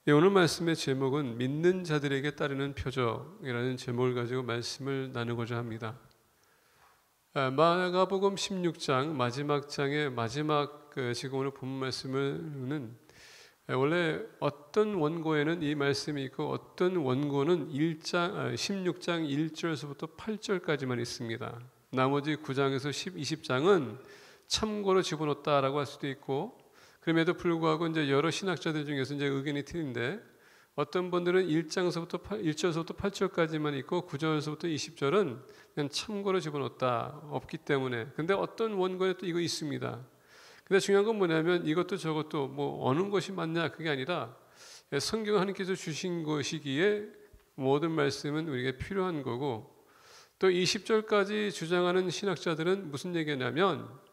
네, 오늘 말씀의 제목은 믿는 자들에게 따르는 표적이라는 제목을 가지고 말씀을 나누고자 합니다. 마가복음 16장 마지막 장의 마지막 지금 오늘 본 말씀은 원래 어떤 원고에는 이 말씀이 있고 어떤 원고는 16장 1절에서부터 8절까지만 있습니다. 나머지 9장에서 20장은 참고로 집어넣었다라고 할 수도 있고, 그럼에도 불구하고 이제 여러 신학자들 중에서 이제 의견이 틀린데, 어떤 분들은 1절서부터 8절까지만 있고 9절서부터 20절은 그냥 참고로 집어넣었다, 없기 때문에. 근데 어떤 원고에 또 이거 있습니다. 근데 중요한 건 뭐냐면 이것도 저것도 뭐 어느 것이 맞냐, 그게 아니라 성경 하나님께서 주신 것이기에 모든 말씀은 우리에게 필요한 거고, 또 20절까지 주장하는 신학자들은 무슨 얘기냐면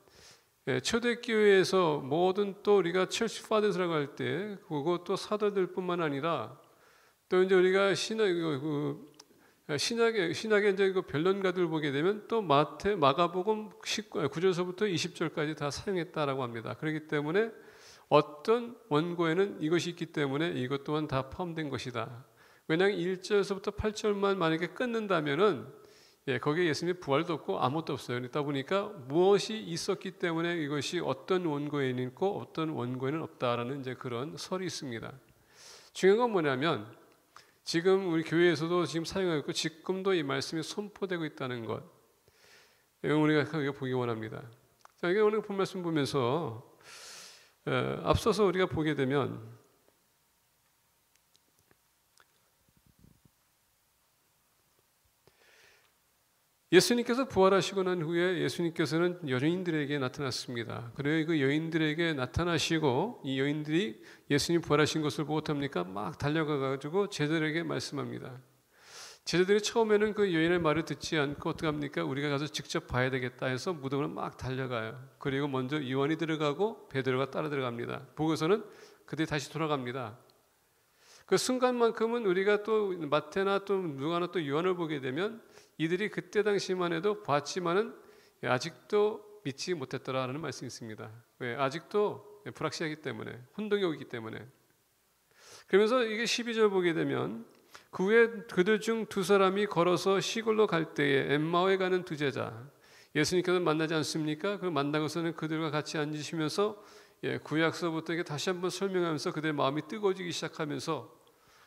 초대교회에서 모든 또 우리가 처치 파더스라고 할 때 그것도 사도들뿐만 아니라 또 이제 우리가 신약의 이제 그 변론가들 보게 되면 또 마가복음 9절서부터 20절까지 다 사용했다라고 합니다. 그렇기 때문에 어떤 원고에는 이것이 있기 때문에 이것 또한 다 포함된 것이다. 왜냐하면 1절서부터 8절만 만약에 끊는다면은 거기에 예수님의 부활도 없고 아무것도 없어요. 그러다 보니까 무엇이 있었기 때문에 이것이 어떤 원고에는 있고 어떤 원고에는 없다라는 이제 그런 설이 있습니다. 중요한 건 뭐냐면 지금 우리 교회에서도 지금 사용하고 있고 지금도 이 말씀이 선포되고 있다는 것, 이건 우리가 보기 원합니다. 자, 이게 오늘 본 말씀 보면서 앞서서 우리가 보게 되면 예수님께서 부활하시고 난 후에 예수님께서는 여인들에게 나타났습니다. 그리고 그 여인들에게 나타나시고 이 여인들이 예수님 부활하신 것을 보고 어떡합니까? 막 달려가가지고 제자들에게 말씀합니다. 제자들이 처음에는 그 여인의 말을 듣지 않고 어떡합니까? 우리가 가서 직접 봐야 되겠다 해서 무덤으로 막 달려가요. 그리고 먼저 요한이 들어가고 베드로가 따라 들어갑니다. 보고서는 그들이 다시 돌아갑니다. 그 순간만큼은 우리가 또 마태나 또 누가나 또 요한을 보게 되면 이들이 그때 당시만 해도 봤지만은 아직도 믿지 못했더라라는 말씀이 있습니다. 왜? 아직도 불확실하기 때문에, 혼동이 오기 때문에. 그러면서 이게 12절 보게 되면 그 후에 그들 중 두 사람이 걸어서 시골로 갈 때에 엠마오에 가는 두 제자, 예수님께서 만나지 않습니까? 그 만나고서는 그들과 같이 앉으시면서 구약서부터 이게 다시 한번 설명하면서 그들의 마음이 뜨거워지기 시작하면서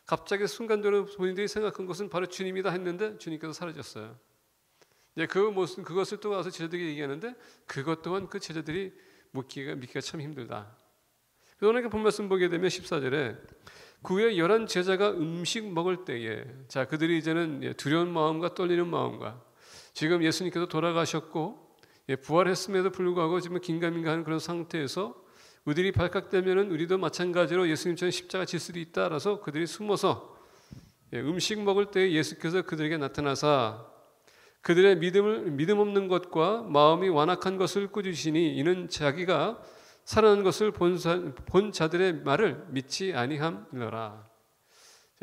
갑자기 순간적으로 본인들이 생각한 것은 바로 주님이다 했는데 주님께서 사라졌어요. 그것을 또 와서 제자들에게 얘기하는데 그것 또한 그 제자들이 믿기가 참 힘들다. 그래서 오늘 본 말씀 보게 되면 14절에 그 후에 11 제자가 음식 먹을 때에, 자, 그들이 이제는 두려운 마음과 떨리는 마음과 지금 예수님께서 돌아가셨고 부활했음에도 불구하고 지금 긴가민가하는 그런 상태에서 우리들이 발각되면은 우리도 마찬가지로 예수님처럼 십자가 질 수도 있다라서 그들이 숨어서 음식 먹을 때 예수께서 그들에게 나타나사 그들의 믿음 없는 것과 마음이 완악한 것을 꾸짖으시니 이는 자기가 살아난 것을 본 자들의 말을 믿지 아니함이더라.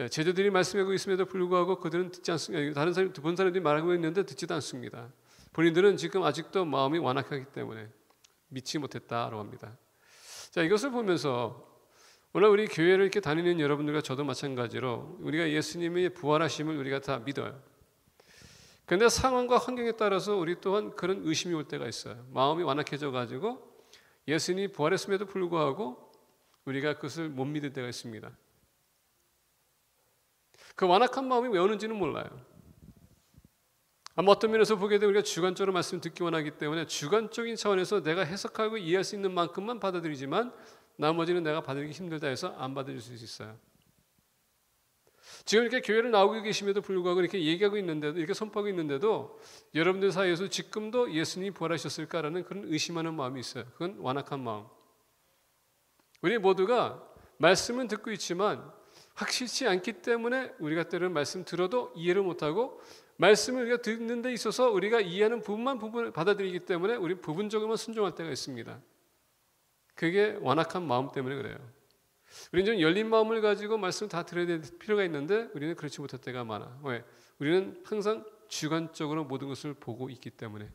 제자들이 말씀하고 있음에도 불구하고 그들은 듣지 않습니다. 다른 사람, 본 사람들이 말하고 있는데 듣지도 않습니다. 본인들은 지금 아직도 마음이 완악하기 때문에 믿지 못했다라고 합니다. 자, 이것을 보면서 오늘 우리 교회를 이렇게 다니는 여러분들과 저도 마찬가지로 우리가 예수님의 부활하심을 우리가 다 믿어요. 그런데 상황과 환경에 따라서 우리 또한 그런 의심이 올 때가 있어요. 마음이 완악해져 가지고 예수님이 부활했음에도 불구하고 우리가 그것을 못 믿을 때가 있습니다. 그 완악한 마음이 왜 오는지는 몰라요. 아마 어떤 면에서 보게 되면 우리가 주관적으로 말씀 듣기 원하기 때문에 주관적인 차원에서 내가 해석하고 이해할 수 있는 만큼만 받아들이지만 나머지는 내가 받아들이기 힘들다 해서 안 받아들일 수 있어요. 지금 이렇게 교회를 나오고 계심에도 불구하고 이렇게 얘기하고 있는데도, 이렇게 선포하고 있는데도 여러분들 사이에서 지금도 예수님이 부활하셨을까라는 그런 의심하는 마음이 있어요. 그건 완악한 마음. 우리 모두가 말씀은 듣고 있지만 확실치 않기 때문에 우리가 때로는 말씀 들어도 이해를 못하고 말씀을 우리가 듣는 데 있어서 우리가 이해하는 부분을 받아들이기 때문에 우리 부분적으로만 순종할 때가 있습니다. 그게 완악한 마음 때문에 그래요. 우리는 좀 열린 마음을 가지고 말씀을 다 들어야 될 필요가 있는데 우리는 그렇지 못할 때가 많아. 왜? 우리는 항상 주관적으로 모든 것을 보고 있기 때문에.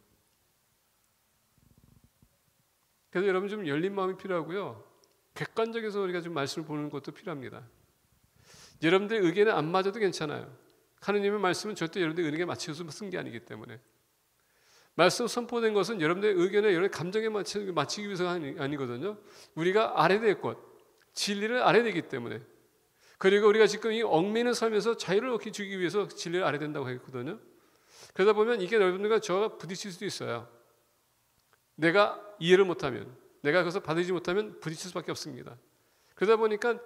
그래서 여러분 좀 열린 마음이 필요하고요. 객관적에서 우리가 좀 말씀을 보는 것도 필요합니다. 여러분들의 의견에 안 맞아도 괜찮아요. 하느님의 말씀은 절대 여러분들의 의견에 맞춰서 쓴 게 아니기 때문에. 말씀 선포된 것은 여러분들의 의견에 여러분의 감정에 맞추기 위해서가 아니거든요. 우리가 알아야 될 것, 진리를 알아야 되기 때문에. 그리고 우리가 지금 이 얽매이는 삶에서 자유를 얻기 주기 위해서 진리를 알아야 된다고 했거든요. 그러다 보면 이게 여러분들과 저와 부딪힐 수도 있어요. 내가 이해를 못하면, 내가 그것을 받아들이지 못하면 부딪힐 수밖에 없습니다. 그러다 보니까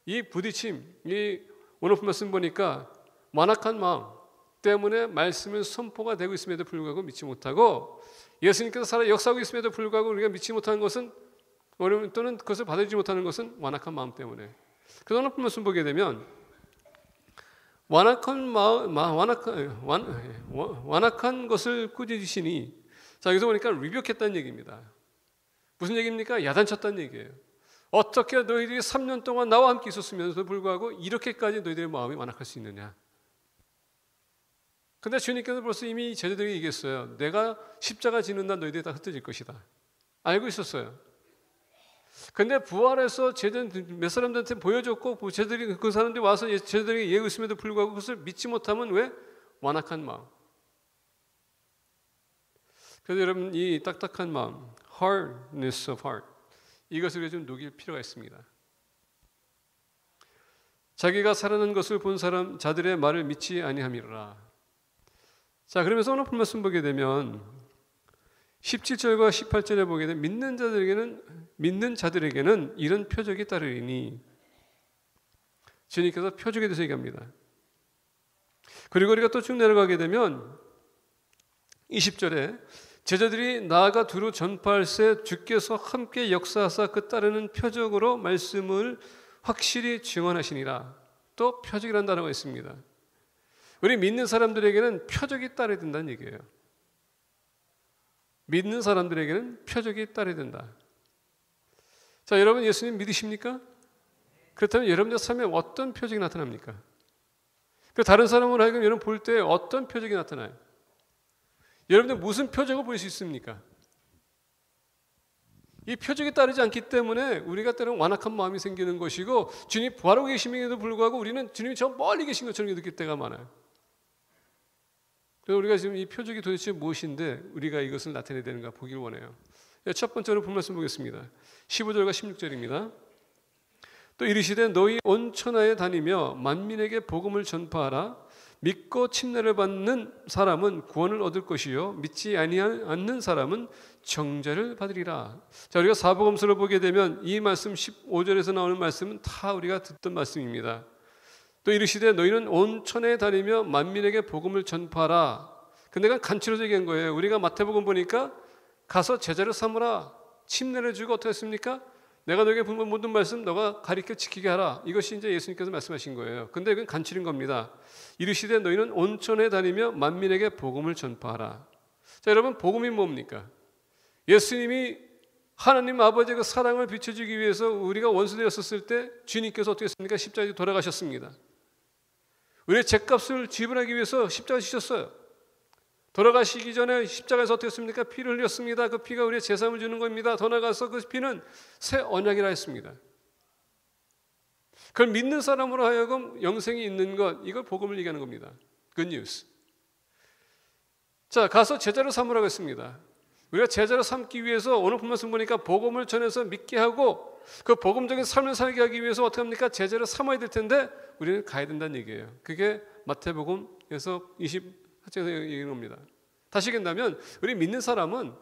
이 부딪힘, 이 오늘 말씀 보니까 완악한 마음 때문에 말씀은 선포가 되고 있음에도 불구하고 믿지 못하고, 예수님께서 살아 역사하고 있음에도 불구하고 우리가 믿지 못하는 것은, 또는 그것을 받아들이지 못하는 것은 완악한 마음 때문에. 그래서 오늘 말씀 보게 되면 완악한 것을 꾸짖으시니, 자, 여기서 보니까 리뷰했다는 얘기입니다. 무슨 얘기입니까? 야단쳤다는 얘기예요. 어떻게 너희들이 3년 동안 나와 함께 있었으면서도 불구하고 이렇게까지 너희들의 마음이 완악할 수 있느냐. 근데 주님께서 벌써 이미 제자들에게 얘기했어요. 내가 십자가 지는 날 너희들이 다 흩어질 것이다. 알고 있었어요. 근데 부활해서 몇 사람들한테 보여줬고, 제자들이, 그 사람들이 와서 제자들에게 얘기하고 있음에도 불구하고 그것을 믿지 못하면 왜? 완악한 마음. 그래서 여러분, 이 딱딱한 마음, hardness of heart, 이것을 좀 녹일 필요가 있습니다. 자기가 살아난 것을 본 자들의 말을 믿지 아니함이라. 자, 그러면서 오늘 말씀 보게 되면 17절과 18절에 보게 되면 믿는 자들에게는 이런 표적이 따르리니, 주님께서 표적에 대해서 얘기합니다. 그리고 우리가 또 쭉 내려가게 되면 20절에 제자들이 나아가 두루 전파할새 주께서 함께 역사하사 그 따르는 표적으로 말씀을 확실히 증언하시니라. 또 표적이라는 단어가 있습니다. 우리 믿는 사람들에게는 표적이 따라야 된다는 얘기예요. 믿는 사람들에게는 표적이 따라야 된다. 자, 여러분 예수님 믿으십니까? 그렇다면 여러분들 삶에 어떤 표적이 나타납니까? 다른 사람으로 하여금 여러분 볼 때 어떤 표적이 나타나요? 여러분들 무슨 표적을 볼 수 있습니까? 이 표적이 따르지 않기 때문에 우리가 때로는 완악한 마음이 생기는 것이고, 주님이 부활하고 계심에도 불구하고 우리는 주님이 저 멀리 계신 것처럼 느낄 때가 많아요. 그래서 우리가 지금 이 표적이 도대체 무엇인데 우리가 이것을 나타내야 되는가 보길 원해요. 첫 번째로 본 말씀 보겠습니다. 15절과 16절입니다. 또 이르시되 너희 온 천하에 다니며 만민에게 복음을 전파하라. 믿고 침례를 받는 사람은 구원을 얻을 것이요 믿지 않는 사람은 정죄를 받으리라. 자, 우리가 사복음서를 보게 되면 이 말씀 15절에서 나오는 말씀은 다 우리가 듣던 말씀입니다. 또 이르시되 너희는 온 천하에 다니며 만민에게 복음을 전파하라. 근데 그건 간추려서 얘기한 거예요. 우리가 마태복음 보니까 가서 제자를 삼으라. 침례를 주고 어떻게 했습니까? 내가 너에게 본 모든 말씀 너가 가르쳐 지키게 하라. 이것이 이제 예수님께서 말씀하신 거예요. 근데 이건 간추린 겁니다. 이르시되 너희는 온 천하에 다니며 만민에게 복음을 전파하라. 자, 여러분, 복음이 뭡니까? 예수님이 하나님 아버지의 그 사랑을 비춰주기 위해서 우리가 원수되었을 때 주님께서 어떻게 했습니까? 십자가에 돌아가셨습니다. 우리의 죄값을 지불하기 위해서 십자가에 지셨어요. 돌아가시기 전에 십자가에서 어떻게 했습니까? 피를 흘렸습니다. 그 피가 우리의 제사함을 주는 겁니다. 더 나아가서 그 피는 새 언약이라 했습니다. 그걸 믿는 사람으로 하여금 영생이 있는 것, 이걸 복음을 얘기하는 겁니다. Good news. 자, 가서 제자를 삼으라고 했습니다. 우리가 제자를 삼기 위해서 오늘 말씀 보니까 복음을 전해서 믿게 하고 그 복음적인 삶을 살게 하기 위해서 어떻게 합니까? 제자를 삼아야 될 텐데 우리는 가야 된다는 얘기예요. 그게 마태복음에서 28절에서 얘기하는 겁니다. 다시 얘기한다면 우리 믿는 사람은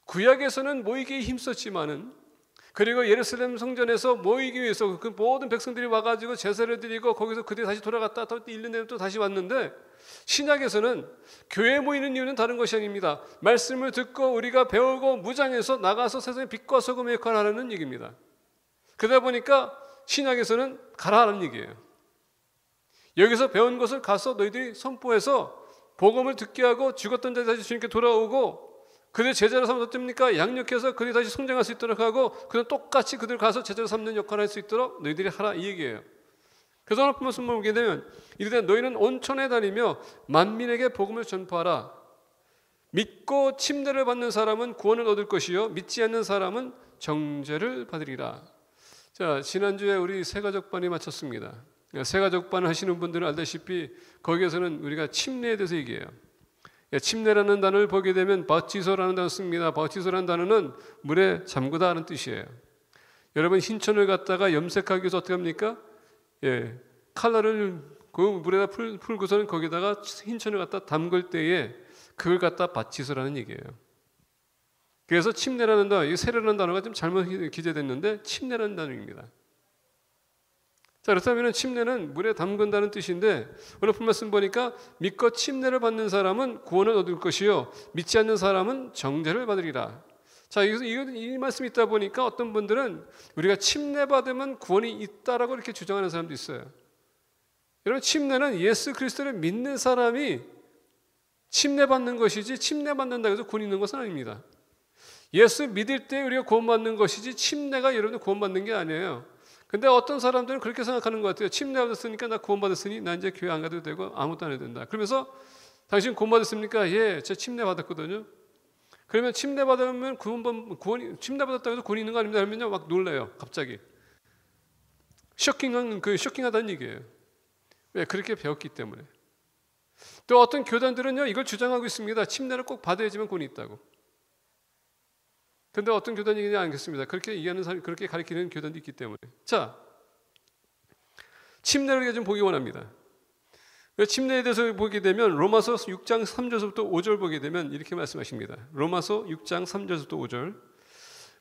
구약에서는 모이기에 힘썼지만은, 그리고 예루살렘 성전에서 모이기 위해서 그 모든 백성들이 와가지고 제사를 드리고 거기서 그들이 다시 돌아갔다 또 1년 내로 또 다시 왔는데, 신약에서는 교회에 모이는 이유는 다른 것이 아닙니다. 말씀을 듣고 우리가 배우고 무장해서 나가서 세상의 빛과 소금의 역할을 하라는 얘기입니다. 그러다 보니까 신약에서는 가라 하는 얘기예요. 여기서 배운 것을 가서 너희들이 선포해서 복음을 듣게 하고 죽었던 자들이 다시 주님께 돌아오고, 그들 제자로 삼아서 어떻습니까? 양육해서 그들이 다시 성장할 수 있도록 하고, 그들 똑같이 그들 가서 제자로 삼는 역할을 할 수 있도록 너희들이 하라, 이 얘기예요. 그래서 오늘 말씀을 보게 되면 이르되 너희는 온 천하에 다니며 만민에게 복음을 전파하라. 믿고 침례를 받는 사람은 구원을 얻을 것이요 믿지 않는 사람은 정죄를 받으리라. 자, 지난주에 우리 새가족반이 마쳤습니다. 새가족반 하시는 분들은 알다시피 거기에서는 우리가 침례에 대해서 얘기해요. 침례라는 단어를 보게 되면 바치소라는 단어 씁니다. 바치소라는 단어는 물에 잠그다라는 뜻이에요. 여러분 흰천을 갖다가 염색하기 위해서 어떻게 합니까? 칼날을 그 물에다 풀고서는 거기다가 흰천을 갖다 담글 때에 그걸 갖다 바치소라는 얘기예요. 그래서 침례라는 단어, 이 세례라는 단어가 좀 잘못 기재됐는데 침례라는 단어입니다. 자, 그렇다면 침례는 물에 담근다는 뜻인데 오늘 말씀 보니까 믿고 침례를 받는 사람은 구원을 얻을 것이요 믿지 않는 사람은 정죄를 받으리라. 자, 이 말씀이 있다 보니까 어떤 분들은 우리가 침례 받으면 구원이 있다라고 이렇게 주장하는 사람도 있어요. 여러분 침례는 예수 그리스도를 믿는 사람이 침례 받는 것이지 침례 받는다고 해서 구원 있는 것은 아닙니다. 예수 믿을 때 우리가 구원받는 것이지 침례가 여러분들 구원받는 게 아니에요. 근데 어떤 사람들은 그렇게 생각하는 것 같아요. 침례 받았으니까 나 구원받았으니 나 이제 교회 안 가도 되고 아무것도 안 해도 된다. 그러면서 당신 구원받았습니까? 예, 저 침례 받았거든요. 그러면 침례 받으면 침례 받았다고 해서 구원이 있는 거 아닙니다. 그러면요 막 놀래요. 갑자기 쇼킹하다는 얘기예요. 왜? 그렇게 배웠기 때문에. 또 어떤 교단들은요 이걸 주장하고 있습니다. 침례를 꼭 받아야지만 구원이 있다고. 근데 어떤 교단이 그냥 않겠습니다. 그렇게 이해하는 사람, 그렇게 가르치는 교단도 있기 때문에. 자, 침례를 우리가 좀 보기 원합니다. 침례에 대해서 보게 되면 로마서 6장 3절부터 5절 보게 되면 이렇게 말씀하십니다. 로마서 6장 3절부터 5절.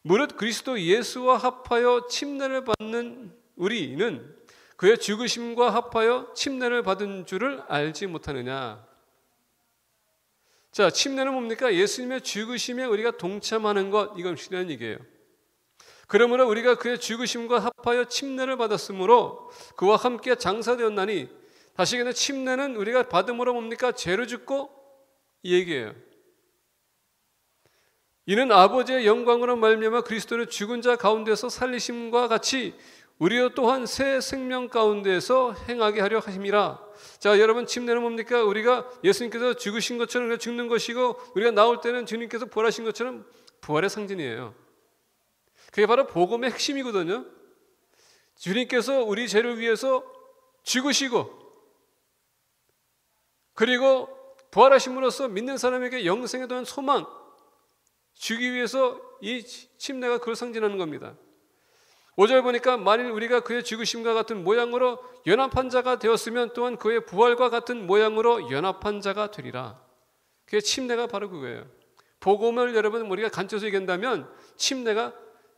무릇 그리스도 예수와 합하여 침례를 받는 우리는 그의 죽으심과 합하여 침례를 받은 줄을 알지 못하느냐. 자, 침례는 뭡니까? 예수님의 죽으심에 우리가 동참하는 것, 이것이라는 얘기예요. 그러므로 우리가 그의 죽으심과 합하여 침례를 받았으므로 그와 함께 장사되었나니, 다시 얘기하면 침례는 우리가 받음으로 뭡니까? 죄로 죽고 이 얘기예요. 이는 아버지의 영광으로 말미암아 그리스도를 죽은 자 가운데서 살리심과 같이 우리도 또한 새 생명 가운데서 행하게 하려 하심이라. 자, 여러분 침례는 뭡니까? 우리가 예수님께서 죽으신 것처럼 죽는 것이고 우리가 나올 때는 주님께서 부활하신 것처럼 부활의 상징이에요. 그게 바로 복음의 핵심이거든요. 주님께서 우리 죄를 위해서 죽으시고 그리고 부활하심으로써 믿는 사람에게 영생에 대한 소망 주기 위해서 이 침례가 그걸 상징하는 겁니다. 5절 보니까 만일 우리가 그의 죽으심과 같은 모양으로 연합한 자가 되었으면 또한 그의 부활과 같은 모양으로 연합한 자가 되리라. 그게 침례가 바로 그거예요. 복음을 여러분 우리가 간추려서 얘기한다면 침례가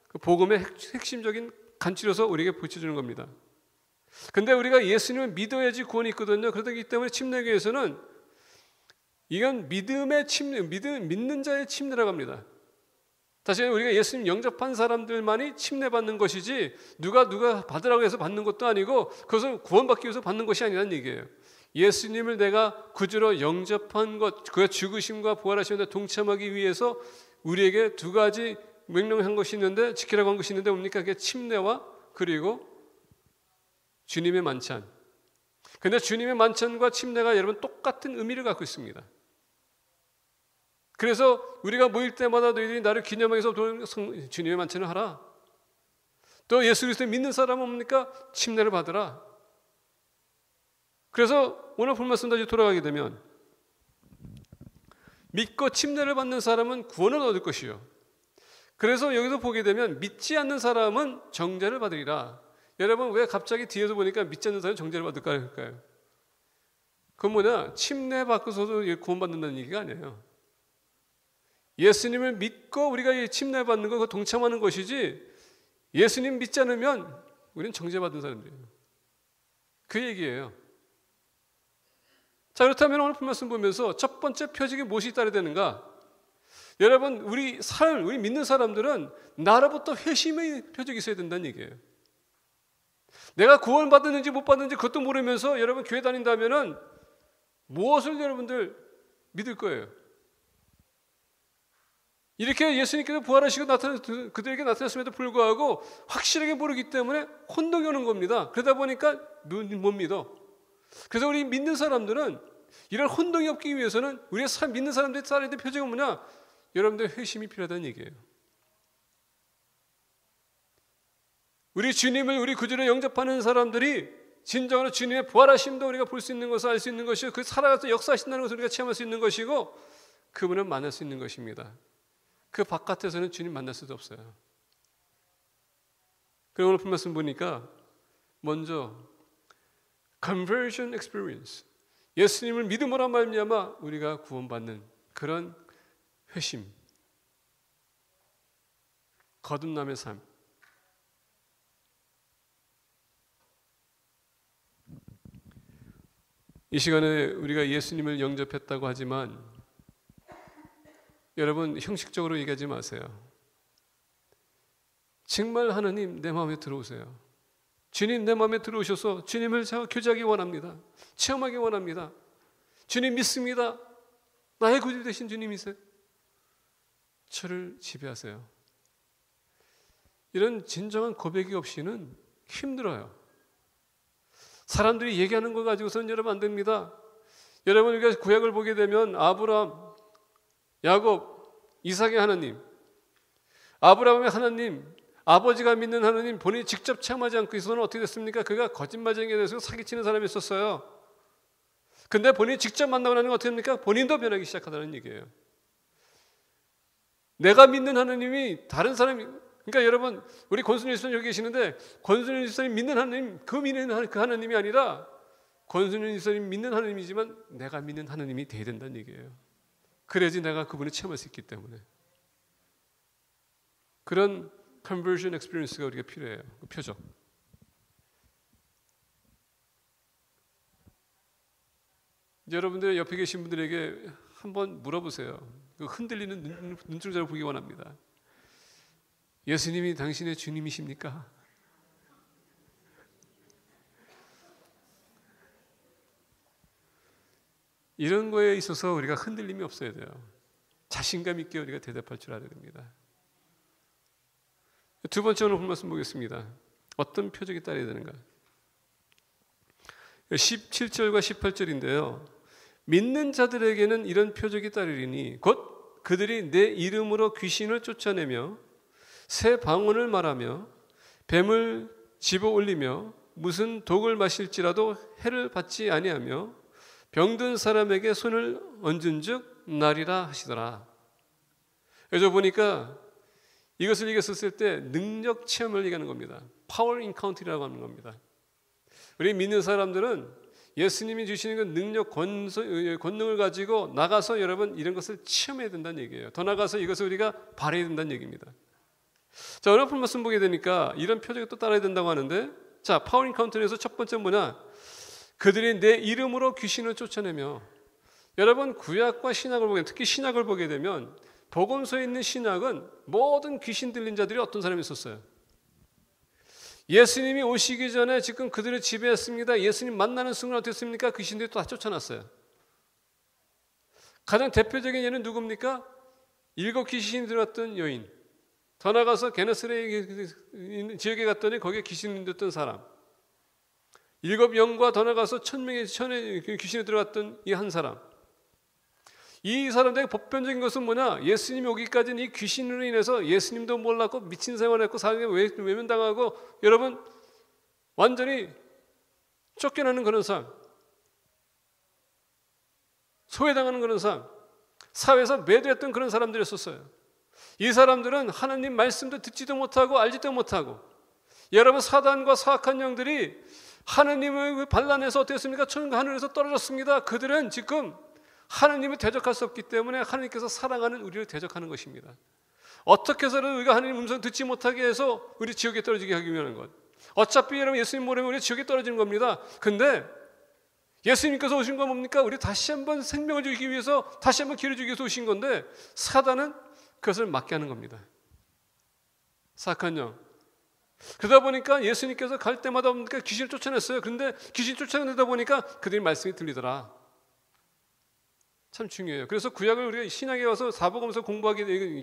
그 복음의 핵심적인 간추려서 우리에게 붙여주는 겁니다. 근데 우리가 예수님을 믿어야지 구원이 있거든요. 그렇기 때문에 침례교에서는 이건 믿음의 침례, 믿는 자의 침례라고 합니다. 다시 우리가 예수님 영접한 사람들만이 침례받는 것이지 누가 받으라고 해서 받는 것도 아니고 그것을 구원받기 위해서 받는 것이 아니라는 얘기예요. 예수님을 내가 구주로 영접한 것, 그의 죽으심과 부활하심에 동참하기 위해서 우리에게 두 가지 명령한 것이 있는데, 지키라고 한 것이 있는데 뭡니까? 그게 침례와 그리고 주님의 만찬. 근데 주님의 만찬과 침례가 여러분 똑같은 의미를 갖고 있습니다. 그래서 우리가 모일 때마다 너희들이 나를 기념하기 위해서 주님의 만찬을 하라. 또 예수 그리스도를 믿는 사람은 뭡니까? 침례를 받으라. 그래서 오늘 본 말씀 다시 돌아가게 되면 믿고 침례를 받는 사람은 구원을 얻을 것이요. 그래서 여기서 보게 되면 믿지 않는 사람은 정죄를 받으리라. 여러분 왜 갑자기 뒤에서 보니까 믿지 않는 사람은 정죄를 받을까 할까요? 그건 뭐냐? 침례 받고서도 구원받는다는 얘기가 아니에요. 예수님을 믿고 우리가 침례 받는 거 동참하는 것이지 예수님 믿지 않으면 우리는 정죄받은 사람들이에요. 그 얘기예요. 자, 그렇다면 오늘 말씀 보면서 첫 번째 표적이 무엇이 따라야 되는가? 여러분 우리 믿는 사람들은 나로부터 회심의 표적이 있어야 된다는 얘기예요. 내가 구원받았는지 못 받았는지 그것도 모르면서 여러분 교회 다닌다면은 무엇을 여러분들 믿을 거예요? 이렇게 예수님께서 부활하시고 그들에게 나타났음에도 불구하고 확실하게 모르기 때문에 혼동이 오는 겁니다. 그러다 보니까 못 믿어. 그래서 우리 믿는 사람들은 이런 혼동이 없기 위해서는 우리가 믿는 사람들이 따라야 될 표적은 뭐냐? 여러분들 회심이 필요하다는 얘기예요. 우리 주님을 우리 구주로 영접하는 사람들이 진정으로 주님의 부활하심도 우리가 볼 수 있는 것을 알 수 있는 것이고 그 살아가서 역사하신다는 것을 우리가 체험할 수 있는 것이고 그분을 만날 수 있는 것입니다. 그 바깥에서는 주님 만날 수도 없어요. 그리고 오늘 말씀 보니까 먼저 conversion experience, 예수님을 믿음으로 말미암아 우리가 구원받는 그런 회심, 거듭남의 삶. 이 시간에 우리가 예수님을 영접했다고 하지만 여러분 형식적으로 얘기하지 마세요. 정말 하나님 내 마음에 들어오세요. 주님 내 마음에 들어오셔서 주님을 제가 교제하기 원합니다. 체험하기 원합니다. 주님 믿습니다. 나의 구주 되신 주님이세요. 저를 지배하세요. 이런 진정한 고백이 없이는 힘들어요. 사람들이 얘기하는 거 가지고서는 여러분 안 됩니다. 여러분 우리가 구약을 보게 되면 아브라함, 야곱, 이삭의 하나님, 아브라함의 하나님, 아버지가 믿는 하나님 본인이 직접 체험하지 않고 있어서는 어떻게 됐습니까? 그가 거짓말쟁이에 대해서 사기치는 사람이 있었어요. 근데 본인이 직접 만나고 나는 건 어떻게 됩니까? 본인도 변하기 시작하다는 얘기예요. 내가 믿는 하나님이 다른 사람이, 그러니까 여러분 우리 권순일 집사님 여기 계시는데 권순일 집사님 믿는 하나님, 그 믿는 그 하나님이 아니라 권순일 집사님 믿는 하나님이지만 내가 믿는 하나님이 돼야 된다는 얘기예요. 그래야지 내가 그분을 체험할 수 있기 때문에. 그런 conversion experience가 우리가 필요해요. 그 표적. 여러분들 옆에 계신 분들에게 한번 물어보세요. 그 흔들리는 눈동자를 보기 원합니다. 예수님이 당신의 주님이십니까? 이런 거에 있어서 우리가 흔들림이 없어야 돼요. 자신감 있게 우리가 대답할 줄 알아야 됩니다. 두 번째 오늘 본 말씀 보겠습니다. 어떤 표적이 따라야 되는가? 17절과 18절인데요. 믿는 자들에게는 이런 표적이 따르리니 곧 그들이 내 이름으로 귀신을 쫓아내며 새 방언을 말하며 뱀을 집어 올리며 무슨 독을 마실지라도 해를 받지 아니하며 병든 사람에게 손을 얹은즉 나리라 하시더라. 여기서 보니까 이것을 얘기했을 때 능력 체험을 얘기하는 겁니다. 파워 인카운트라고 하는 겁니다. 우리 믿는 사람들은 예수님이 주시는 그 능력, 권능을 가지고 나가서 여러분 이런 것을 체험해야 된다는 얘기예요. 더 나가서 이것을 우리가 발휘해야 된다는 얘기입니다. 자, 오늘 말씀 보게 되니까 이런 표적이 또 따라야 된다고 하는데, 자, 파워 인카운트에서 첫 번째 뭐냐? 그들이 내 이름으로 귀신을 쫓아내며, 여러분 구약과 신약을 보게, 특히 신약을 보게 되면 복음서에 있는 신약은 모든 귀신 들린 자들이 어떤 사람이 있었어요? 예수님이 오시기 전에 지금 그들을 지배했습니다. 예수님 만나는 순간 어땠습니까? 귀신들이 또 다 쫓아났어요. 가장 대표적인 예는 누굽니까? 7 귀신이 들어왔던 여인. 더 나가서 게네사렛 지역에 갔더니 거기에 귀신이 들었던 사람. 7 영과 더 나가서 1000명의 귀신이 들어왔던 이 한 사람. 이 사람들의 보편적인 것은 뭐냐? 예수님이 오기까지는 이 귀신으로 인해서 예수님도 몰랐고 미친 생활을 했고 사람에게 외면당하고 여러분 완전히 쫓겨나는 그런 삶, 소외당하는 그런 삶, 사회에서 매도했던 그런 사람들이었어요. 이 사람들은 하나님 말씀도 듣지도 못하고 알지도 못하고, 여러분 사단과 사악한 영들이 하나님을 반란해서 어땠습니까? 하늘에서 떨어졌습니다. 그들은 지금 하나님을 대적할 수 없기 때문에 하나님께서 사랑하는 우리를 대적하는 것입니다. 어떻게 해서든 우리가 하나님 음성 듣지 못하게 해서 우리 지옥에 떨어지게 하기 위한 것. 어차피 여러분 예수님 모르면 우리 지옥에 떨어지는 겁니다. 근데 예수님께서 오신 건 뭡니까? 우리 다시 한번 생명을 주기 위해서, 다시 한번 기회를 주기 위해서 오신 건데 사단은 그것을 막게 하는 겁니다. 사악한 영. 그러다 보니까 예수님께서 갈 때마다 귀신을 쫓아냈어요. 그런데 귀신 쫓아내다 보니까 그들이 말씀이 들리더라. 참 중요해요. 그래서 구약을 우리가 신약에 와서 사복음서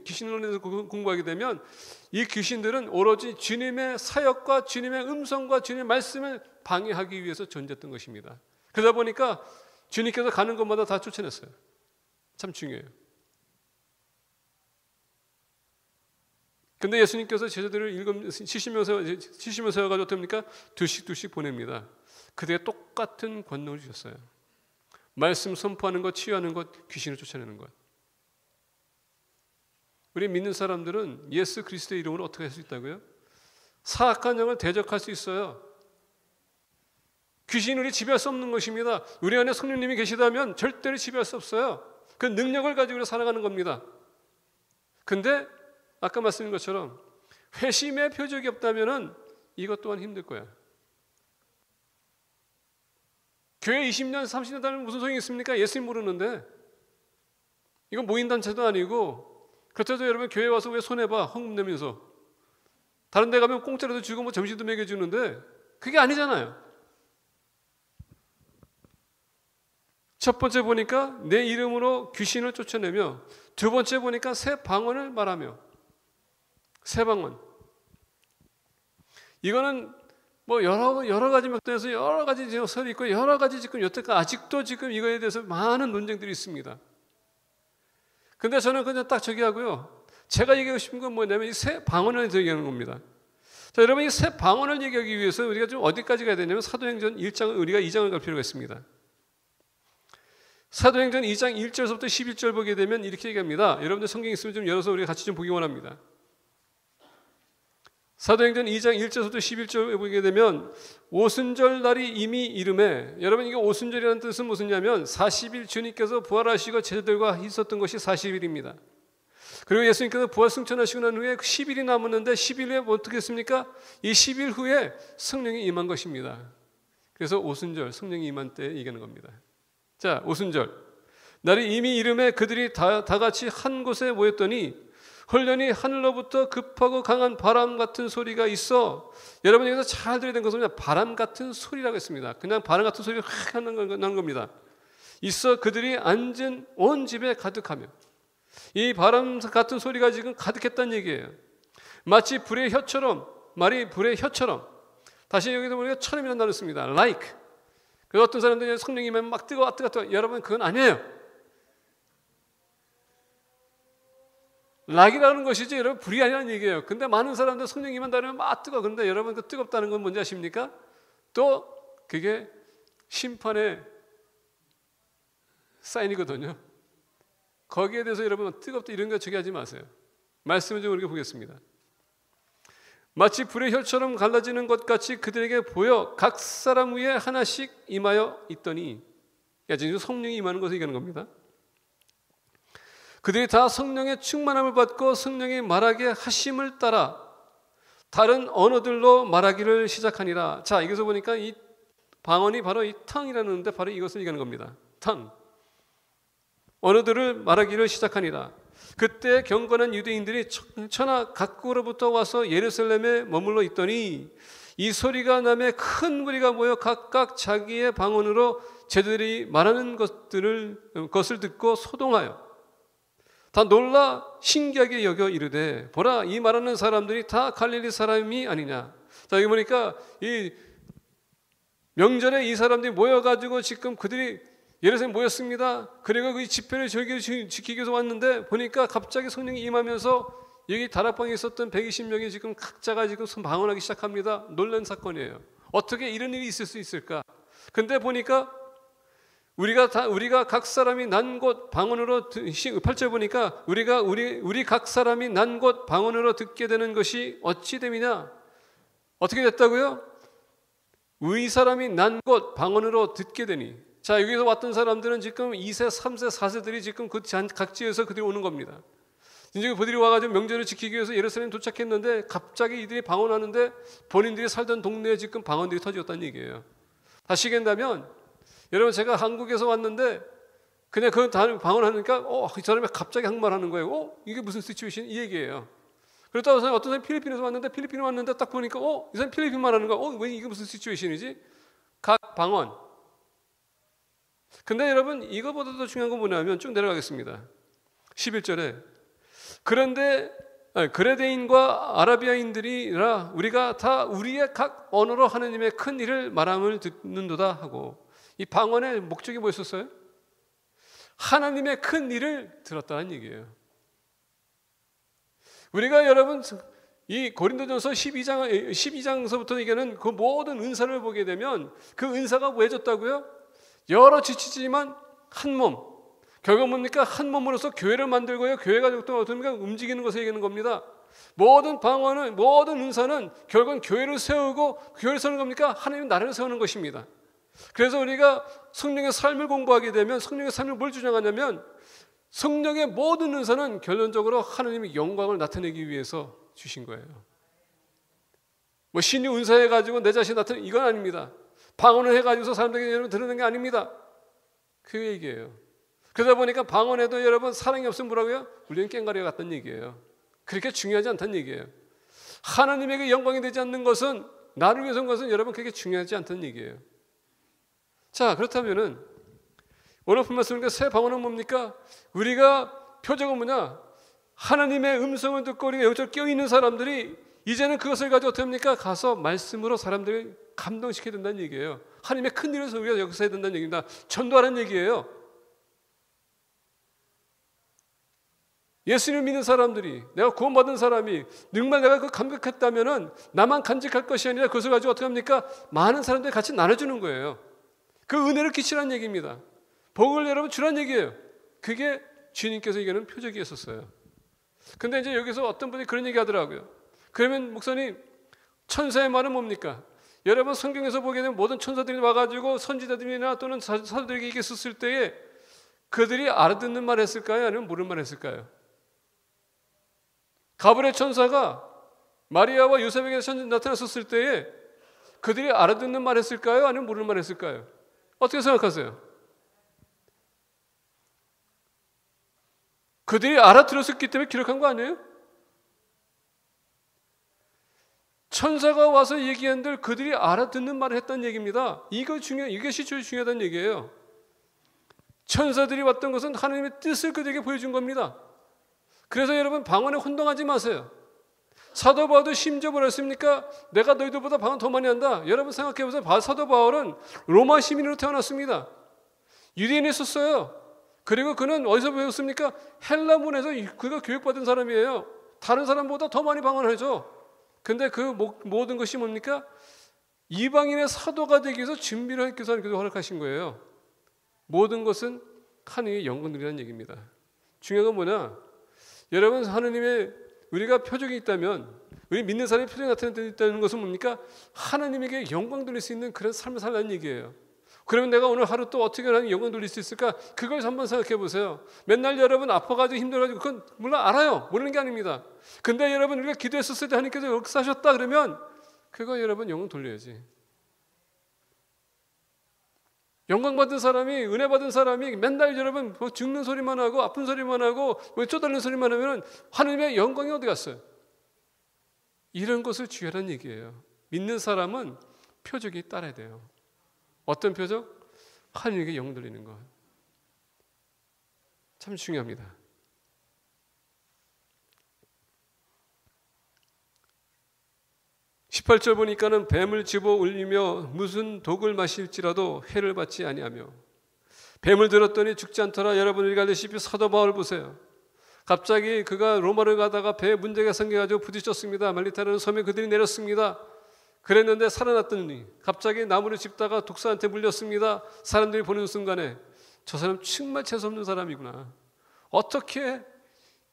귀신론에서 공부하게 되면 이 귀신들은 오로지 주님의 사역과 주님의 음성과 주님의 말씀을 방해하기 위해서 존재했던 것입니다. 그러다 보니까 주님께서 가는 곳마다 다 쫓아냈어요. 참 중요해요. 근데 예수님께서 제자들을 치시면서 해가지고 어떻습니까? 둘씩 보냅니다. 그들에게 똑같은 권능을 주셨어요. 말씀 선포하는 것, 치유하는 것, 귀신을 쫓아내는 것. 우리 믿는 사람들은 예수 그리스도의 이름으로 어떻게 할 수 있다고요? 사악한 영을 대적할 수 있어요. 귀신이 우리 지배할 수 없는 것입니다. 우리 안에 성령님이 계시다면 절대로 지배할 수 없어요. 그 능력을 가지고 살아가는 겁니다. 근데 아까 말씀드린 것처럼 회심의 표적이 없다면 이것 또한 힘들 거야. 교회 20년, 30년 다니면 무슨 소용이 있습니까? 예수님 모르는데. 이건 모임단체도 아니고, 그렇다고 여러분 교회 와서 왜 손해봐? 헌금 내면서. 다른 데 가면 공짜로도 주고 뭐 점심도 먹여주는데 그게 아니잖아요. 첫 번째 보니까 내 이름으로 귀신을 쫓아내며, 두 번째 보니까 새 방언을 말하며. 새 방언. 이거는 뭐 여러 가지 맥락에서 여러 가지 설이 있고 여러 가지 지금 여태까지 아직도 지금 이거에 대해서 많은 논쟁들이 있습니다. 근데 저는 그냥 딱 저기 하고요. 제가 얘기하고 싶은 건 뭐냐면 이 새 방언을 얘기하는 겁니다. 자, 여러분 이 새 방언을 얘기하기 위해서 우리가 좀 어디까지 가야 되냐면 사도행전 1장, 우리가 2장을 갈 필요가 있습니다. 사도행전 2장 1절부터 11절 보게 되면 이렇게 얘기합니다. 여러분들 성경 있으면 좀 열어서 우리가 같이 좀 보기 원합니다. 사도행전 2장 1절부터 11절 보게 되면 오순절 날이 이미 이름에, 여러분 이게 오순절이라는 뜻은 무엇이냐면 40일 주님께서 부활하시고 제자들과 있었던 것이 40일입니다. 그리고 예수님께서 부활 승천하시고 난 후에 10일이 남았는데 10일 후에 어떻게 했습니까? 이 10일 후에 성령이 임한 것입니다. 그래서 오순절, 성령이 임한 때 얘기하는 겁니다. 자, 오순절 날이 이미 이름에 그들이 다 같이 한 곳에 모였더니 헐련히 하늘로부터 급하고 강한 바람 같은 소리가 있어. 여러분 여기서 잘 들어야 되는 것은 바람 같은 소리라고 했습니다. 그냥 바람 같은 소리가 확 나는 겁니다. 있어 그들이 앉은 온 집에 가득하며. 이 바람 같은 소리가 지금 가득했다는 얘기예요. 마치 불의 혀처럼, 말이 불의 혀처럼. 다시 여기서 우리가 처럼이라는 단어를 씁니다. like. 그래서 어떤 사람들이 성령이면 막 뜨거워. 여러분 그건 아니에요. 락이라는 것이지 여러분 불이 아니라는 얘기예요. 근데 많은 사람들 성령이만 다르면 막 뜨거워. 그런데 여러분 그 뜨겁다는 건 뭔지 아십니까? 또 그게 심판의 사인이거든요. 거기에 대해서 여러분 뜨겁다 이런 거 저기 하지 마세요. 말씀을 좀 우리가 보겠습니다. 마치 불의 혈처럼 갈라지는 것 같이 그들에게 보여 각 사람 위에 하나씩 임하여 있더니, 지금 성령이 임하는 것을 얘기하는 겁니다. 그들이 다 성령의 충만함을 받고 성령이 말하게 하심을 따라 다른 언어들로 말하기를 시작하니라. 자, 여기서 보니까 이 방언이 바로 이 tongue이라는데 바로 이것을 얘기하는 겁니다. tongue. 언어들을 말하기를 시작하니라. 그때 경건한 유대인들이 천하 각국으로부터 와서 예루살렘에 머물러 있더니 이 소리가 나매 큰 무리가 모여 각각 자기의 방언으로 제자들이 말하는 것을 듣고 소동하여 다 놀라 신기하게 여겨 이르되 보라 이 말하는 사람들이 다 갈릴리 사람이 아니냐. 자, 여기 보니까 이 명절에 이 사람들이 모여가지고 지금 그들이 예루살렘 모였습니다. 그리고 그 집회를 절기를 지키기 위해서 왔는데 보니까 갑자기 성령이 임하면서 여기 다락방에 있었던 120명이 지금 각자가 지금 방언하기 시작합니다. 놀란 사건이에요. 어떻게 이런 일이 있을 수 있을까? 근데 보니까 우리가 각 사람이 난 곳 방언으로 8절 보니까 우리 각 사람이 난 곳 방언으로 듣게 되는 것이 어찌 됨이냐? 어떻게 됐다고요? 의 사람이 난 곳 방언으로 듣게 되니. 자, 여기서 왔던 사람들은 지금 2세, 3세, 4세들이 지금 그 각지에서 그들이 오는 겁니다. 이제 그들이 와가지고 명절을 지키기 위해서 예루살렘 도착했는데 갑자기 이들이 방언하는데 본인들이 살던 동네에 지금 방언들이 터졌다는 얘기예요. 다시 얘기한다면 여러분 제가 한국에서 왔는데 그냥 그 방언하니까 이 사람이 갑자기 한국말하는 거예요. 이게 무슨 시츄에이션? 이 얘기예요. 그렇다고 어떤 사람이 필리핀에서 왔는데 필리핀에 왔는데 딱 보니까 이 사람이 필리핀 말하는 거야. 왜 이게 무슨 시츄에이션이지? 각 방언. 근데 여러분 이거보다 더 중요한 건 뭐냐면 쭉 내려가겠습니다. 11절에 그런데 그레데인과 아라비아인들이라 우리가 다 우리의 각 언어로 하느님의 큰 일을 말함을 듣는도다 하고, 이 방언의 목적이 뭐였었어요? 하나님의 큰 일을 들었다는 얘기예요. 우리가 여러분 이 고린도전서 12장서부터 얘기하는 그 모든 은사를 보게 되면 그 은사가 왜 줬다고요? 여러 지치지만 한 몸. 결국 뭡니까? 한 몸으로서 교회를 만들고요. 교회가 어떻습니까? 움직이는 것을 얘기하는 겁니다. 모든 방언은, 모든 은사는 결국은 교회를 세우고, 교회를 세우는 겁니까? 하나님의 나라를 세우는 것입니다. 그래서 우리가 성령의 삶을 공부하게 되면 성령의 삶을 뭘 주장하냐면 성령의 모든 은사는 결론적으로 하나님의 영광을 나타내기 위해서 주신 거예요. 뭐 신이 은사해가지고 내 자신 나타내는 이건 아닙니다. 방언을 해가지고서 사람들에게 여러분 드러내는 게 아닙니다. 그 얘기예요. 그러다 보니까 방언에도 여러분 사랑이 없으면 뭐라고요? 우리는 깽가리가 같다는 얘기예요. 그렇게 중요하지 않다는 얘기예요. 하나님에게 영광이 되지 않는 것은, 나를 위해서 온 것은 여러분 그렇게 중요하지 않다는 얘기예요. 자, 그렇다면은 오늘 본 말씀은 새 방언은 뭡니까? 우리가 표적은 뭐냐? 하나님의 음성을 듣고 우리가 여기저기 껴있는 사람들이 이제는 그것을 가지고 어떻게 합니까? 가서 말씀으로 사람들을 감동시켜야 된다는 얘기예요. 하나님의 큰 일을 우리가 여기서 해야 된다는 얘기입니다. 전도하라는 얘기예요. 예수님을 믿는 사람들이, 내가 구원받은 사람이 정말 내가 그 감격했다면은 나만 간직할 것이 아니라 그것을 가지고 어떻게 합니까? 많은 사람들이 같이 나눠주는 거예요. 그 은혜를 끼치라는 얘기입니다. 복을 여러분 주라는 얘기예요. 그게 주님께서 얘기하는 표적이었었어요. 근데 이제 여기서 어떤 분이 그런 얘기 하더라고요. 그러면 목사님, 천사의 말은 뭡니까? 여러분 성경에서 보게 되면 모든 천사들이 와가지고 선지자들이나 또는 사도들에게 얘기했을 때에 그들이 알아듣는 말 했을까요? 아니면 모르는 말 했을까요? 가브리엘 천사가 마리아와 요셉에게 나타났었을 때에 그들이 알아듣는 말 했을까요? 아니면 모르는 말 했을까요? 어떻게 생각하세요? 그들이 알아들었었기 때문에 기록한 거 아니에요? 천사가 와서 얘기한들 그들이 알아듣는 말을 했다는 얘기입니다. 이것이 제일 중요하다는 얘기예요. 천사들이 왔던 것은 하나님의 뜻을 그들에게 보여준 겁니다. 그래서 여러분 방언에 혼동하지 마세요. 사도 바울도 심지어 뭐라 했습니까? 내가 너희들보다 방언 더 많이 한다. 여러분 생각해보세요. 사도 바울은 로마 시민으로 태어났습니다. 유대인이었어요. 그리고 그는 어디서 배웠습니까? 헬라 문에서 그가 교육받은 사람이에요. 다른 사람보다 더 많이 방언을 하죠. 근데 그 모든 것이 뭡니까? 이방인의 사도가 되기 위해서 준비를 하기 위해서 하나님께서 허락하신 거예요. 모든 것은 하나님의 영광들이라는 얘기입니다. 중요한 건 뭐냐? 여러분 하나님의 우리가 표적이 있다면, 우리 믿는 사람이 표적이 나타낸다는 것은 뭡니까? 하나님에게 영광 돌릴 수 있는 그런 삶을 살라는 얘기예요. 그러면 내가 오늘 하루 또 어떻게 하나님 영광 돌릴 수 있을까? 그걸 한번 생각해 보세요. 맨날 여러분 아파가지고 힘들어가지고 그건 물론 알아요. 모르는 게 아닙니다. 근데 여러분 우리가 기도했었을 때 하나님께서 역사하셨다 그러면 그거 여러분 영광 돌려야지. 영광 받은 사람이, 은혜 받은 사람이 맨날 여러분 뭐 죽는 소리만 하고 아픈 소리만 하고 쪼달리는 소리만 하면 하나님의 영광이 어디 갔어요? 이런 것을 주의하라는 얘기예요. 믿는 사람은 표적이 따라야 돼요. 어떤 표적? 하나님에게 영광 돌리는 것. 참 중요합니다. 18절 보니까는 뱀을 집어 울리며 무슨 독을 마실지라도 해를 받지 아니하며, 뱀을 들었더니 죽지 않더라. 여러분 읽다시피 사도 바울 보세요. 갑자기 그가 로마를 가다가 배에 문제가 생겨가지고 부딪혔습니다. 말리타라는 섬에 그들이 내렸습니다. 그랬는데 살아났더니 갑자기 나무를 짚다가 독사한테 물렸습니다. 사람들이 보는 순간에 저 사람 정말 재수없는 사람이구나. 어떻게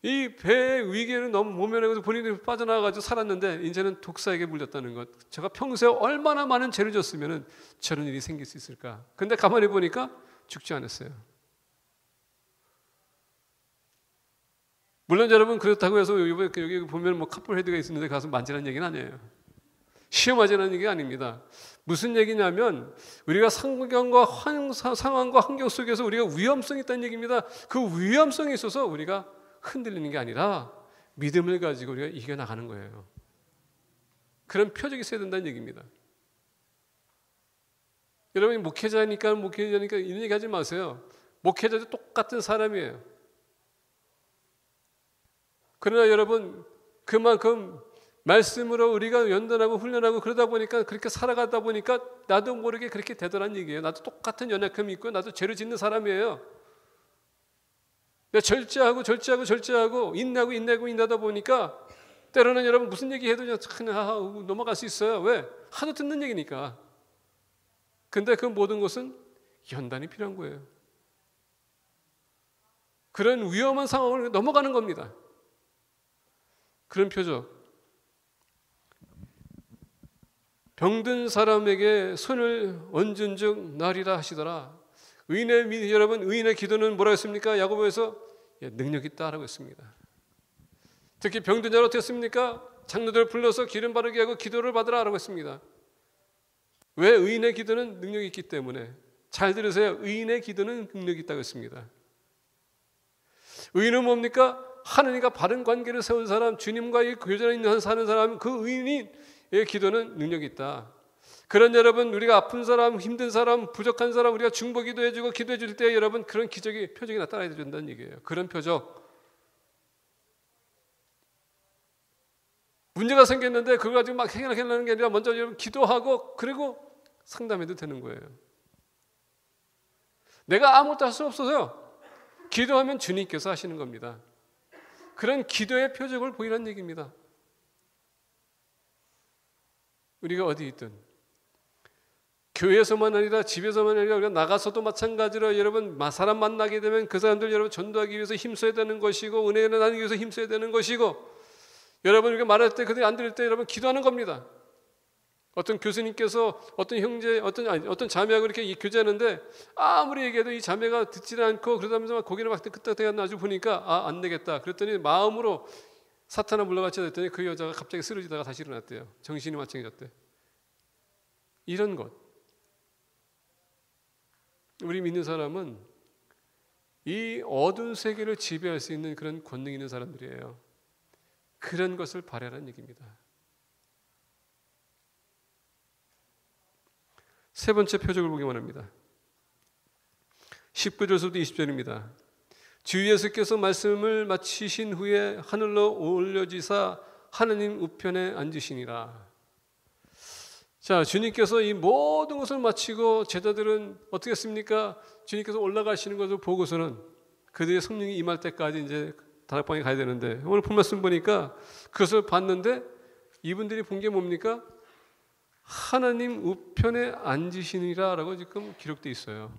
이 배의 위기에는 너무 모면하고 본인이 빠져나와가지고 살았는데 이제는 독사에게 물렸다는 것. 제가 평소에 얼마나 많은 죄를 졌으면 저런 일이 생길 수 있을까. 근데 가만히 보니까 죽지 않았어요. 물론 여러분 그렇다고 해서 여기 보면 뭐 카풀 헤드가 있는데 가서 만지라는 얘기는 아니에요. 시험하자는 얘기가 아닙니다. 무슨 얘기냐면 우리가 상황과 환경 속에서 우리가 위험성이 있다는 얘기입니다. 그 위험성에 있어서 우리가 흔들리는 게 아니라 믿음을 가지고 우리가 이겨나가는 거예요. 그런 표적이 있어야 된다는 얘기입니다. 여러분이 목회자니까 이런 얘기 하지 마세요. 목회자도 똑같은 사람이에요. 그러나 여러분 그만큼 말씀으로 우리가 연단하고 훈련하고 그러다 보니까 그렇게 살아가다 보니까 나도 모르게 그렇게 되더란 얘기예요. 나도 똑같은 연약함이 있고 나도 죄를 짓는 사람이에요. 절제하고 인내하다 보니까 때로는 여러분 무슨 얘기해도 그냥 넘어갈 수 있어요. 왜? 하도 듣는 얘기니까. 근데 그 모든 것은 연단이 필요한 거예요. 그런 위험한 상황을 넘어가는 겁니다. 그런 표적. 병든 사람에게 손을 얹은 즉 나으리라 하시더라. 여러분 의인의 기도는 뭐라 했습니까? 야고보에서 능력 있다라고 했습니다. 특히 병든 자를 어떻게 했습니까? 장로들 불러서 기름 바르게 하고 기도를 받으라라고 했습니다. 왜? 의인의 기도는 능력이 있기 때문에. 잘 들으세요. 의인의 기도는 능력이 있다고 했습니다. 의인은 뭡니까? 하느님과 바른 관계를 세운 사람, 주님과의 교제에 있는 사는 사람, 그 의인의 기도는 능력이 있다. 그런 여러분, 우리가 아픈 사람, 힘든 사람, 부족한 사람 우리가 중보기도 해주고 기도해 줄 때 여러분 그런 표적이 나타나야 된다는 얘기예요. 그런 표적. 문제가 생겼는데 그걸 가지고 막 해결하는 게 아니라 먼저 여러분 기도하고 그리고 상담해도 되는 거예요. 내가 아무것도 할 수 없어서요. 기도하면 주님께서 하시는 겁니다. 그런 기도의 표적을 보이라는 얘기입니다. 우리가 어디 있든 교회에서만 아니라 집에서만 아니라 우리가 나가서도 마찬가지로 여러분 사람 만나게 되면 그 사람들 여러분 전도하기 위해서 힘써야 되는 것이고 은혜를 나누기 위해서 힘써야 되는 것이고 여러분 우리가 말할 때 그들이 안 들을 때 여러분 기도하는 겁니다. 어떤 교수님께서 어떤 형제 어떤 자매하고 이렇게 교제하는데 아무리 얘기해도 이 자매가 듣지 않고 그러다면서 고개를 막 끄덕끄덕 나중에 보니까 안 되겠다. 그랬더니 마음으로 사탄을 물러가자 했더니 그 여자가 갑자기 쓰러지다가 다시 일어났대요. 정신이 말짱해졌대. 이런 것. 우리 믿는 사람은 이 어두운 세계를 지배할 수 있는 그런 권능 있는 사람들이에요. 그런 것을 바라라는 얘기입니다. 세 번째 표적을 보기만 합니다. 19절부터 20절입니다. 주 예수께서 말씀을 마치신 후에 하늘로 올려지사 하느님 우편에 앉으시니라. 자, 주님께서 이 모든 것을 마치고 제자들은 어떻게 했습니까? 주님께서 올라가시는 것을 보고서는 그들의 성령이 임할 때까지 이제 다락방에 가야 되는데 오늘 본 말씀 보니까 그것을 봤는데 이분들이 본 게 뭡니까? 하나님 우편에 앉으시니라 라고 지금 기록되어 있어요.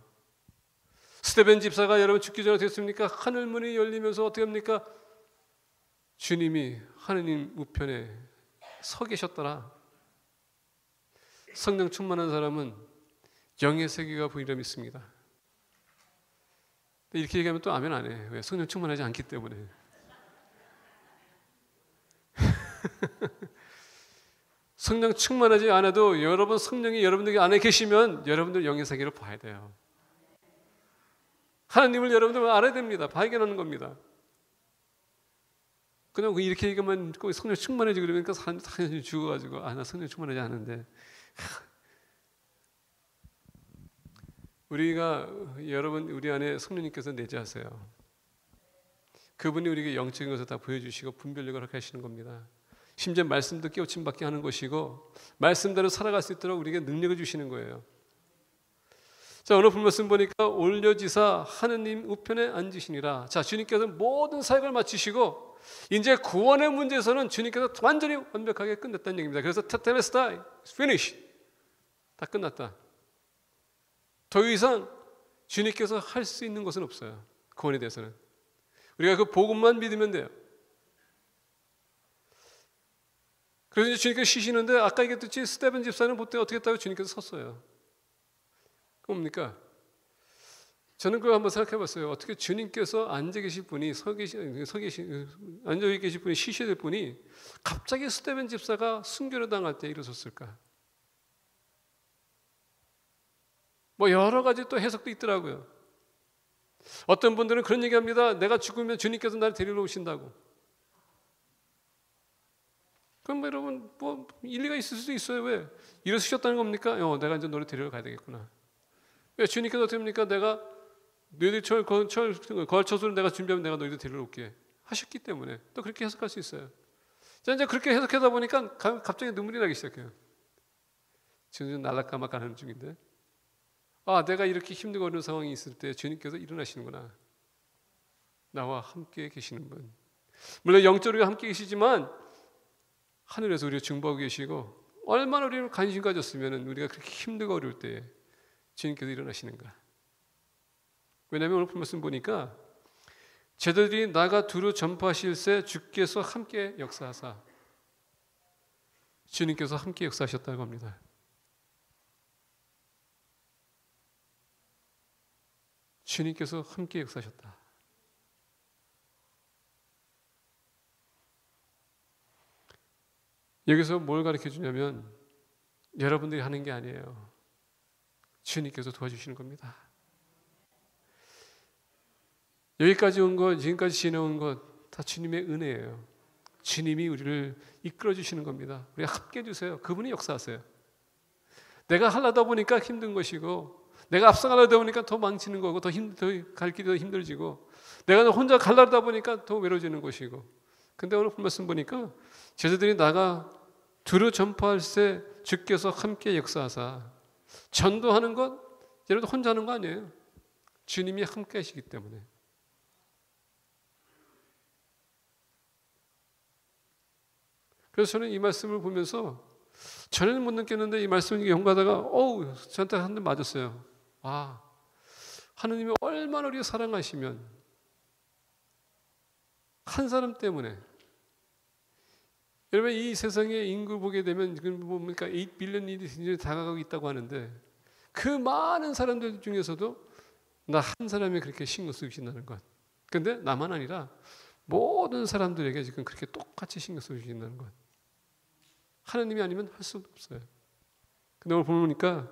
스데반 집사가 여러분 죽기 전에 어떻게 했습니까? 하늘문이 열리면서 어떻게 합니까? 주님이 하느님 우편에 서 계셨더라. 성령 충만한 사람은 영의 세계가 보이려 믿습니다. 이렇게 얘기하면 또 아멘 안 해. 왜? 성령 충만하지 않기 때문에. 성령 충만하지 않아도 여러분 성령이 여러분들 안에 계시면 여러분들 영의 세계를 봐야 돼요. 하나님을 여러분들 알아야 됩니다. 발견하는 겁니다. 그냥 이렇게 얘기하면 꼭 성령 충만해지 그러니까 사람이 죽어가지고 나 성령 충만하지 않은데 우리가 여러분 우리 안에 성령님께서 내재하세요. 그분이 우리에게 영적인 것을 다 보여주시고 분별력을 하게 하시는 겁니다. 심지어 말씀도 깨우침 받게 하는 것이고 말씀대로 살아갈 수 있도록 우리에게 능력을 주시는 거예요. 자, 오늘 본 말씀 보니까 올려지사 하느님 우편에 앉으시니라. 자, 주님께서 모든 사역을 마치시고 이제 구원의 문제에서는 주님께서 완전히 완벽하게 끝냈다는 얘기입니다. 그래서 테텔레스타이, finish, 다 끝났다. 더 이상 주님께서 할 수 있는 것은 없어요. 구원에 대해서는. 우리가 그 복음만 믿으면 돼요. 그래서 이제 주님께서 쉬시는데 아까 얘기했듯이 스데반 집사는 그때 어떻게 했다고 주님께서 섰어요. 뭡니까? 저는 그거 한번 생각해 봤어요. 어떻게 주님께서 앉아 계실 분이 앉아 계실 분이 쉬셔야 될 분이 갑자기 스데반 집사가 순교를 당할 때 일어섰을까? 뭐 여러 가지 또 해석도 있더라고요. 어떤 분들은 그런 얘기합니다. 내가 죽으면 주님께서 나를 데리러 오신다고. 그럼 뭐 여러분 뭐 일리가 있을 수도 있어요. 왜? 일어서셨다는 겁니까? 내가 이제 너를 데리러 가야 되겠구나. 왜? 주님께서 어떻게 합니까? 내가 너희들 거처소를 내가 준비하면 내가 너희들 데리러 올게 하셨기 때문에 또 그렇게 해석할 수 있어요. 자, 이제 그렇게 해석하다 보니까 갑자기 눈물이 나기 시작해요. 지금 날락까막 하는 중인데 내가 이렇게 힘들고 어려운 상황이 있을 때 주님께서 일어나시는구나. 나와 함께 계시는 분. 물론 영적으로 함께 계시지만 하늘에서 우리를 중보하고 계시고 얼마나 우리를 관심 가졌으면 우리가 그렇게 힘들고 어려울 때에 주님께서 일어나시는가. 왜냐하면 오늘 말씀 보니까 제자들이 나가 두루 전파하실새 주께서 함께 역사하사, 주님께서 함께 역사하셨다고 합니다. 주님께서 함께 역사하셨다. 여기서 뭘 가르쳐 주냐면 여러분들이 하는 게 아니에요. 주님께서 도와주시는 겁니다. 여기까지 온 것, 지금까지 지내온 것 다 주님의 은혜예요. 주님이 우리를 이끌어 주시는 겁니다. 우리가 함께 해주세요. 그분이 역사하세요. 내가 하려다 보니까 힘든 것이고, 내가 앞서가려다 보니까 더 망치는 거고, 더 갈 길이 더 힘들어지고, 내가 혼자 가려다 보니까 더 외로워지는 것이고. 근데 오늘 말씀 보니까 제자들이 나가 두루 전파할새 주께서 함께 역사하사, 전도하는 것 여러분 혼자 하는 거 아니에요. 주님이 함께 하시기 때문에. 그래서 저는 이 말씀을 보면서 전에는 못 느꼈는데 이 말씀을 연구하다가 저한테 한 대 맞았어요. 아, 하느님이 얼마나 우리를 사랑하시면 한 사람 때문에, 여러분 이 세상의 인구 보게 되면 지금 뭡니까 8빌리언이 다가가고 있다고 하는데 그 많은 사람들 중에서도 나 한 사람이 그렇게 신경 쓰신다는 것. 근데 나만 아니라 모든 사람들에게 지금 그렇게 똑같이 신경 쓰신다는 것. 하나님이 아니면 할 수 없어요. 근데 오늘 보니까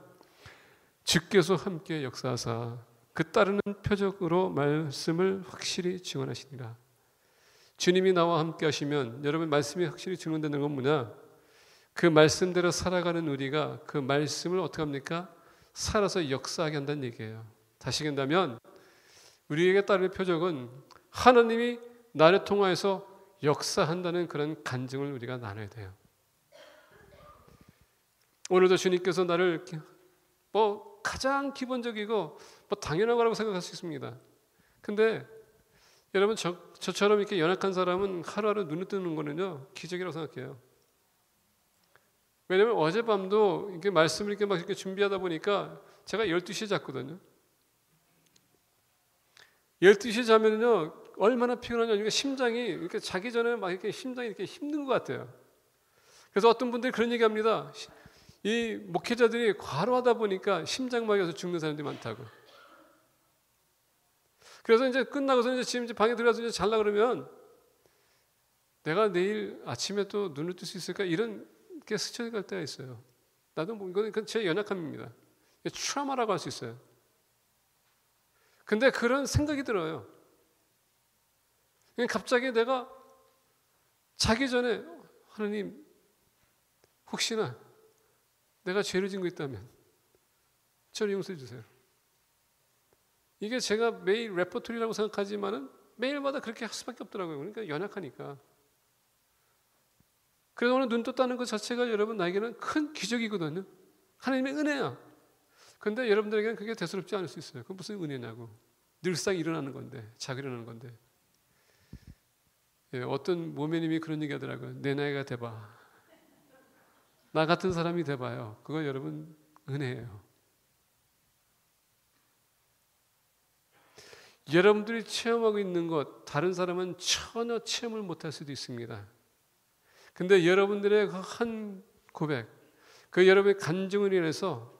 주께서 함께 역사하사 그 따르는 표적으로 말씀을 확실히 증언하시니라. 주님이 나와 함께 하시면 여러분 말씀이 확실히 증언되는 건 뭐냐? 그 말씀대로 살아가는 우리가 그 말씀을 어떻게 합니까? 살아서 역사하게 한다는 얘기예요. 다시 얘기한다면 우리에게 따르는 표적은 하나님이 나를 통하여서 역사한다는 그런 간증을 우리가 나눠야 돼요. 오늘도 주님께서 나를 가장 기본적이고 당연한 거라고 생각할 수 있습니다. 근데 여러분 저처럼 이렇게 연약한 사람은 하루하루 눈에 뜨는 거는요 기적이라고 생각해요. 왜냐하면 어젯밤도 이렇게 말씀을 이렇게 막 이렇게 준비하다 보니까 제가 12시에 잤거든요. 12시에 자면요 얼마나 피곤하냐. 심장이 이렇게 자기 전에 막 이렇게 심장이 이렇게 힘든 것 같아요. 그래서 어떤 분들이 그런 얘기합니다. 이 목회자들이 과로하다 보니까 심장마비 와서 죽는 사람들이 많다고. 그래서 이제 끝나고서 이제 지금 방에 들어가서 이제 잘라 그러면 내가 내일 아침에 또 눈을 뜰 수 있을까 이런 게 스쳐갈 때가 있어요. 나도 뭐 이건 제 연약함입니다. 트라우마라고 할 수 있어요. 근데 그런 생각이 들어요. 갑자기 내가 자기 전에 하나님 혹시나 내가 죄를 지은 거 있다면 저를 용서해 주세요. 이게 제가 매일 레퍼토리라고 생각하지만은 매일마다 그렇게 할 수밖에 없더라고요. 그러니까 연약하니까. 그래서 오늘 눈 떴다는 것 자체가 여러분 나에게는 큰 기적이거든요. 하나님의 은혜야. 그런데 여러분들에게는 그게 대수롭지 않을 수 있어요. 그건 무슨 은혜냐고. 늘상 일어나는 건데, 자꾸 일어나는 건데. 예, 어떤 모매님이 그런 얘기 하더라고요. 내 나이가 돼봐. 나 같은 사람이 돼봐요. 그거 여러분 은혜예요. 여러분들이 체험하고 있는 것 다른 사람은 전혀 체험을 못할 수도 있습니다. 근데 여러분들의 그 한 고백, 그 여러분의 간증을 인해서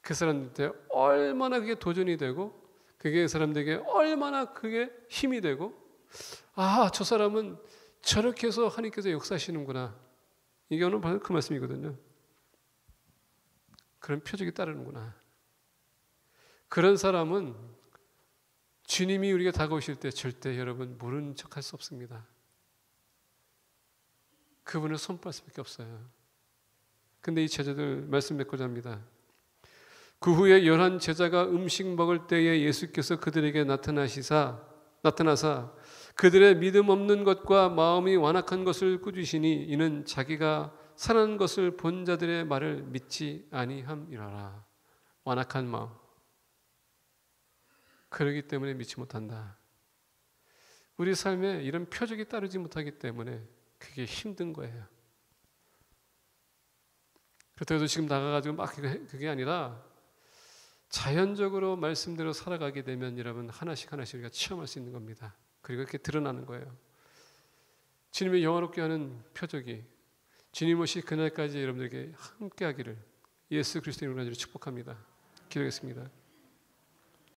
그 사람들한테 얼마나 그게 도전이 되고 그게 그 사람들에게 얼마나 그게 힘이 되고 저 사람은 저렇게 해서 하나님께서 역사하시는구나. 이게 오늘 바로 그 말씀이거든요. 그런 표적이 따르는구나. 그런 사람은 주님이 우리가 다가오실 때 절대 여러분 모르는 척할 수 없습니다. 그분을 손볼 수밖에 없어요. 근데 이 제자들 말씀 맺고자 합니다. 그 후에 11 제자가 음식 먹을 때에 예수께서 그들에게 나타나사 그들의 믿음 없는 것과 마음이 완악한 것을 꾸짖으시니 이는 자기가 살아난 것을 본 자들의 말을 믿지 아니함이라라. 완악한 마음. 그러기 때문에 믿지 못한다. 우리 삶에 이런 표적이 따르지 못하기 때문에 그게 힘든 거예요. 그때도 지금 나가가지고 막 그게 아니라 자연적으로 말씀대로 살아가게 되면 여러분 하나씩 우리가 체험할 수 있는 겁니다. 그리고 이렇게 드러나는 거예요. 주님의 영화롭게 하는 표적이 주님 오시 그날까지 여러분들에게 함께하기를 예수 그리스도의 이름으로 축복합니다. 기도하겠습니다.